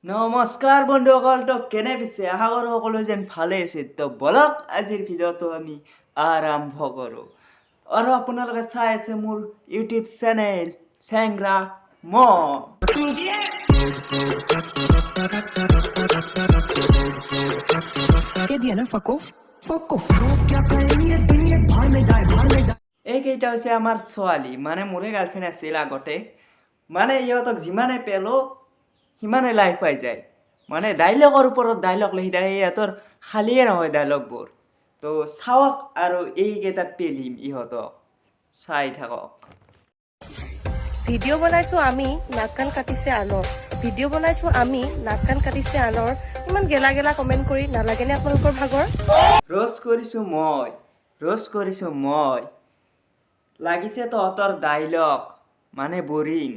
নমস্কাৰ বন্ধুসকল, তো কেনে পিছে আশা কৰোঁ সকলো যেন ভালে আছে। তো বলক আজিৰ ভিডিঅ'টো আমি আৰম্ভ কৰোঁ। আৰু আপোনালোকে চাই আছে মোৰ ইউটিউব চেনেল চেংৰা ম। এইকেইটা হৈছে আমাৰ ছোৱালী, মানে মোৰে গাৰ্লফ্ৰেণ্ড আছিল আগতে। মানে ইহঁতক যিমানে পেলো সিমানে লাইফ পাই যায়। মানে ডাইলগৰ ওপৰত ডাইলগ লিখি থাকে, ইহঁতৰ খালিয়ে নহয় ডাইলগবোৰ। তো চাওক আৰু এইকেইটাত পেলিম ইহঁতক, চাই থাকক। ভিডিঅ' বনাইছো আমি, নাক কাণ কাটিছে আনৰ। ভিডিঅ' বনাইছো আমি, নাক কাণ কাটিছে আনৰ। ইমান গেলা গেলা কমেণ্ট কৰি নালাগেনে আপোনালোকৰ ভাগৰ? ৰোজ কৰিছো মই। লাগিছে তহঁতৰ ডাইলগ মানে বৰিং।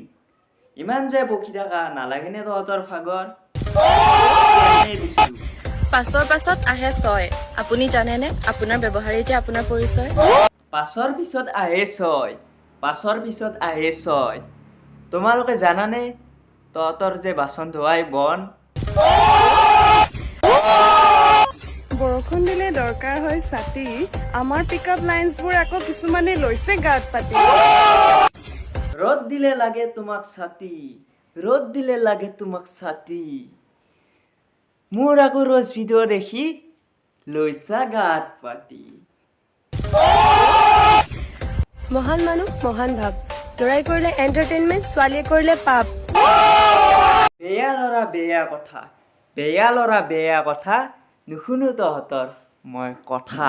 ইমান যে বকি থাকা, নালাগেনে তহঁতৰ ভাগৰ? পাছৰ পাছত আহে ছয়। আপুনি জানেনে আপোনাৰ ব্যৱহাৰেই যে আপোনাৰ পৰিচয়? পাছৰ পিছত আহে ছয়। তোমালোকে জানানে তহঁতৰ যে বাচন ধোৱাই বন? বৰষুণ দিলে দৰকাৰ হয় ছাতি। আমাৰ পিকআপ লাইন্সবোৰ আকৌ কিছুমানে লৈছে গাত পাতি। ৰ'দ দিলে লাগে তোমাক ছাতি। মোৰ আকৌ ৰোজ ভিডিঅ' দেখি লৈছা গাত পাতি। মহান মানুহ মহান ভাৱ। ল'ৰাই কৰিলে এণ্টাৰটেইনমেণ্ট, ছোৱালীয়ে কৰিলে পাপ। বেয়া ল'ৰা বেয়া কথা, নুশুনো তহঁতৰ মই কথা।